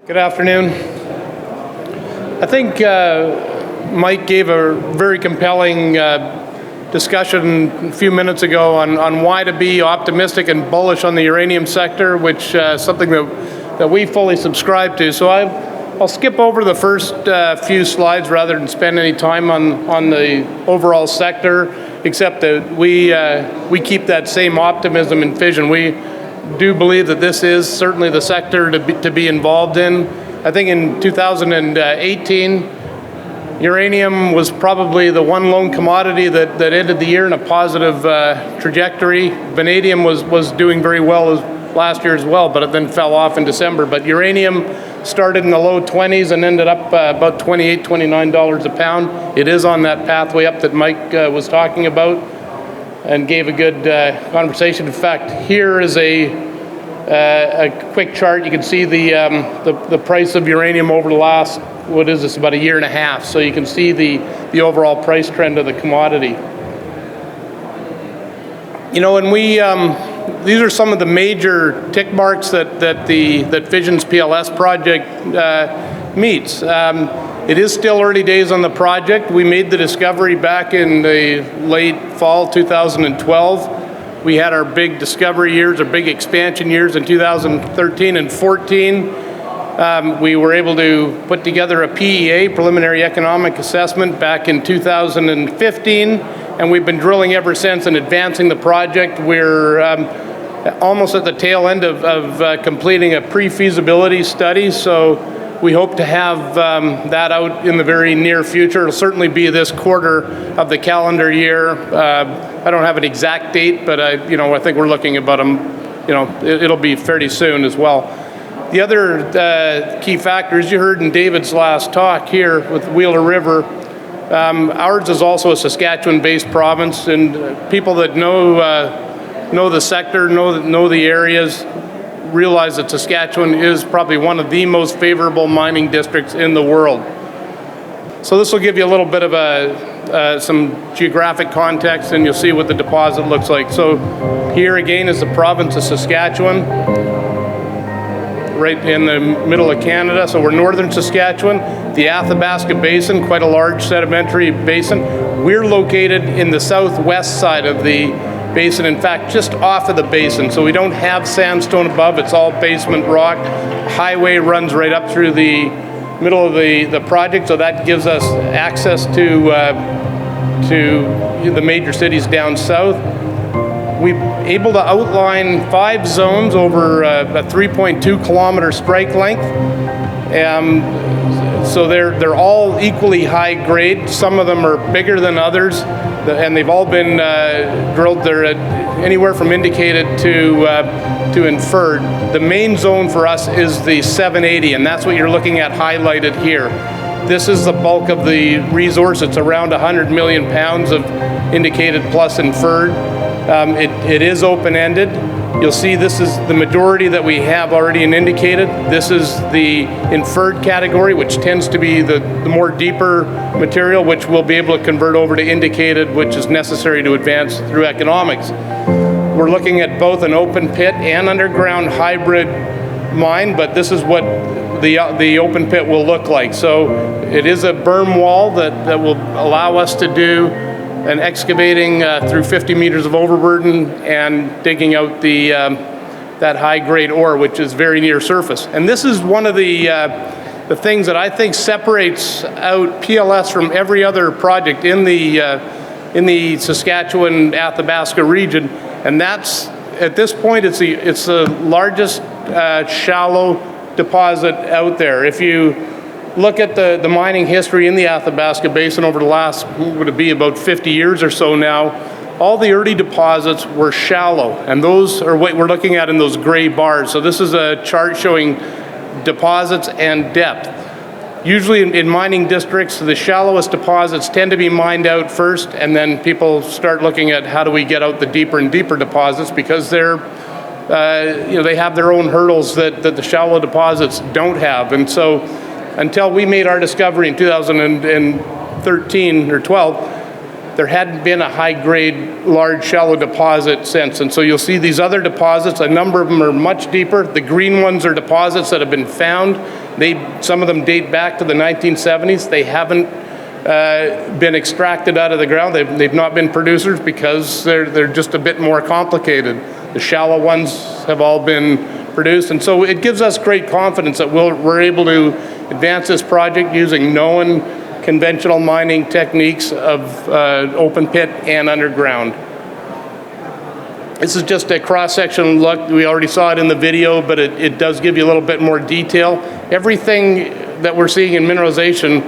Good afternoon. I think Mike gave a very compelling discussion a few minutes ago on why to be optimistic and bullish on the uranium sector, which is something that we fully subscribe to. So I'll skip over the first few slides rather than spend any time on the overall sector, except that we keep that same optimism in Fission. We do believe that this is certainly the sector to be involved in. I think in 2018, uranium was probably the one lone commodity that ended the year in a positive trajectory. Vanadium was doing very well last year as well, but it then fell off in December. But uranium started in the low 20s and ended up about $28, $29 a pound. It is on that pathway up that Mike was talking about, and gave a good conversation. In fact, here is a quick chart. You can see the price of uranium over the last, what is this, about a year and a half. So you can see the overall price trend of the commodity. You know, and these are some of the major tick marks that Fission's PLS project meets. It is still early days on the project. We made the discovery back in the late fall 2012. We had our big discovery years, our big expansion years in 2013 and 14. We were able to put together a PEA, preliminary economic assessment, back in 2015, and we've been drilling ever since and advancing the project. We're almost at the tail end of completing a pre-feasibility study, so we hope to have that out in the very near future. It'll certainly be this quarter of the calendar year. I don't have an exact date, but I think we're looking about it'll be fairly soon as well. The other key factors you heard in David's last talk here with Wheeler River. Ours is also a Saskatchewan-based province, and people that know the sector, know the areas, realize that Saskatchewan is probably one of the most favorable mining districts in the world. So this will give you a little bit of some geographic context, and you'll see what the deposit looks like. So here again is the province of Saskatchewan, right in the middle of Canada. So we're northern Saskatchewan, the Athabasca Basin, quite a large sedimentary basin. We're located in the southwest side of the basin, in fact, just off of the basin. So we don't have sandstone above, it's all basement rock. Highway runs right up through the middle of the project, so that gives us access to the major cities down south. We're able to outline 5 zones over a 3.2 kilometer strike length. So they're all equally high grade. Some of them are bigger than others, and they've all been drilled. They're anywhere from indicated to inferred. The main zone for us is the 780, and that's what you're looking at highlighted here. This is the bulk of the resource. It's around 100 million pounds of indicated plus inferred. It is open-ended. You'll see this is the majority that we have already in indicated. This is the inferred category, which tends to be the more deeper material, which we'll be able to convert over to indicated, which is necessary to advance through economics. We're looking at both an open pit and underground hybrid mine, but this is what the open pit will look like. So it is a berm wall that will allow us to do an excavating through 50 meters of overburden and digging out that high-grade ore, which is very near surface. And this is one of the things that I think separates out PLS from every other project in the Saskatchewan Athabasca region, and that's, at this point, it's the largest shallow deposit out there. If you look at the mining history in the Athabasca Basin over the last, what would it be, about 50 years or so now, all the early deposits were shallow, and those are what we're looking at in those gray bars. So this is a chart showing deposits and depth. Usually in mining districts, the shallowest deposits tend to be mined out first, and then people start looking at how do we get out the deeper and deeper deposits, because they have their own hurdles that the shallow deposits don't have. And so until we made our discovery in 2013 or 12, there hadn't been a high-grade, large, shallow deposit since. And so you'll see these other deposits, a number of them are much deeper. The green ones are deposits that have been found. Some of them date back to the 1970s. They haven't been extracted out of the ground. They've not been producers because they're just a bit more complicated. The shallow ones have all been produced, and so it gives us great confidence that we're able to advance this project using known conventional mining techniques of open pit and underground. This is just a cross-section look. We already saw it in the video, but it does give you a little bit more detail. Everything that we're seeing in mineralization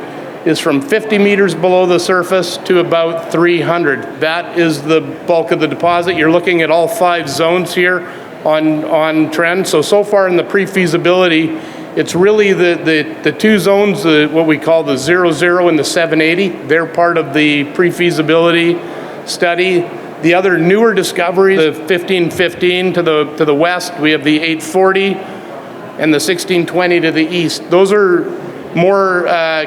is from 50 meters below the surface to about 300. That is the bulk of the deposit. You're looking at all 5 zones here on trend. So far in the pre-feasibility, it's really the 2 zones, what we call the 00 and the 780. They're part of the pre-feasibility study. The other newer discoveries, the 1515 to the west, we have the 840 and the 1620 to the east. Those are more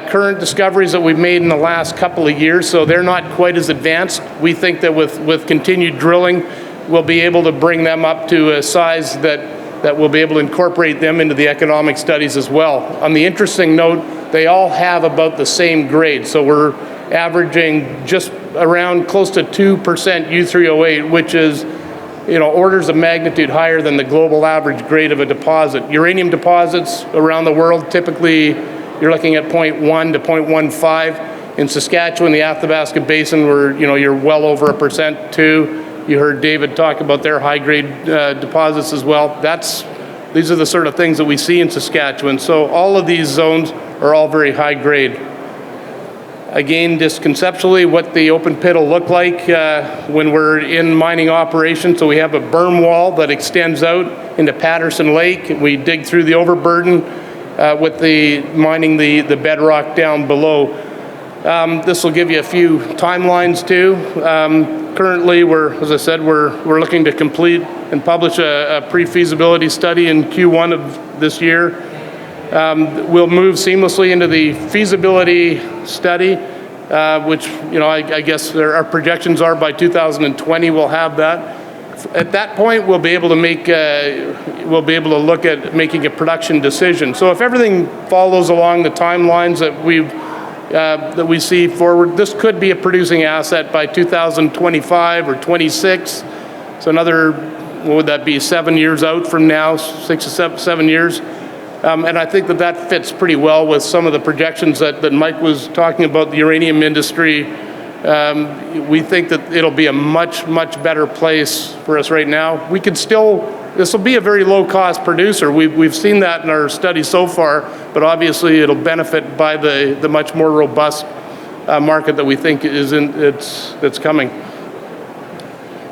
current discoveries that we've made in the last couple of years, so they're not quite as advanced. We think that with continued drilling, we'll be able to bring them up to a size that we'll be able to incorporate them into the economic studies as well. On the interesting note, they all have about the same grade, so we're averaging just around close to 2% U3O8, which is orders of magnitude higher than the global average grade of a deposit. Uranium deposits around the world, typically you're looking at 0.1 to 0.15. In Saskatchewan, the Athabasca Basin, where you're well over 1% too. You heard David talk about their high-grade deposits as well. These are the sort of things that we see in Saskatchewan. So all of these zones are all very high-grade. Again, just conceptually, what the open pit will look like when we're in mining operation. So we have a berm wall that extends out into Patterson Lake. We dig through the overburden with mining the bedrock down below. This will give you a few timelines too. Currently, as I said, we're looking to complete and publish a pre-feasibility study in Q1 of this year. We'll move seamlessly into the feasibility study, which I guess our projections are by 2020 we'll have that. At that point, we'll be able to look at making a production decision. So if everything follows along the timelines that we see forward, this could be a producing asset by 2025 or 26. So another, what would that be, 7 years out from now, 6 to 7 years. And I think that fits pretty well with some of the projections that Mike was talking about, the uranium industry. We think that it'll be a much, much better place for us right now. This will be a very low-cost producer. We've seen that in our study so far, but obviously it'll benefit by the much more robust market that we think that's coming.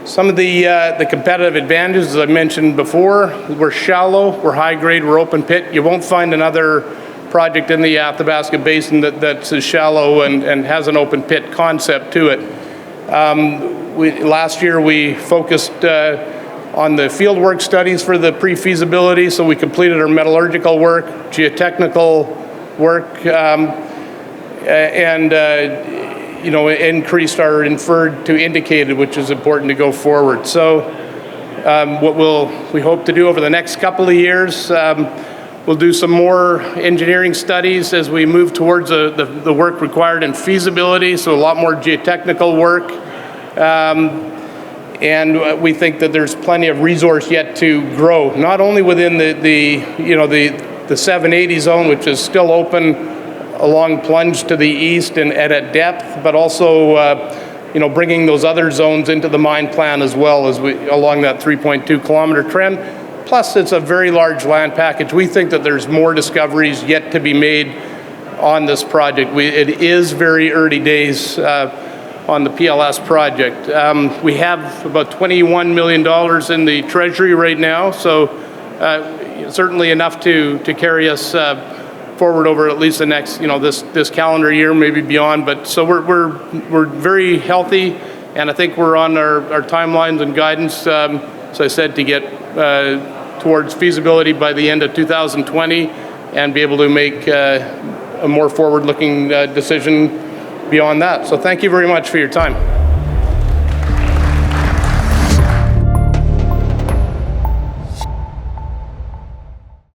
Some of the competitive advantages, as I mentioned before, we're shallow, we're high grade, we're open pit. You won't find another project in the Athabasca Basin that's as shallow and has an open pit concept to it. Last year we focused on the fieldwork studies for the pre-feasibility, so we completed our metallurgical work, geotechnical work, and increased our inferred to indicated, which is important to go forward. So what we hope to do over the next couple of years, we'll do some more engineering studies as we move towards the work required in feasibility, so a lot more geotechnical work. And we think that there's plenty of resource yet to grow, not only within the 780 zone, which is still open along plunge to the east and at depth, but also bringing those other zones into the mine plan as well as along that 3.2 kilometer trend. Plus, it's a very large land package. We think that there's more discoveries yet to be made on this project. It is very early days on the PLS project. We have about $21 million in the treasury right now, so certainly enough to carry us forward over at least the next, this calendar year, maybe beyond. But so we're very healthy, and I think we're on our timelines and guidance, as I said, to get towards feasibility by the end of 2020 and be able to make a more forward-looking decision beyond that. So thank you very much for your time.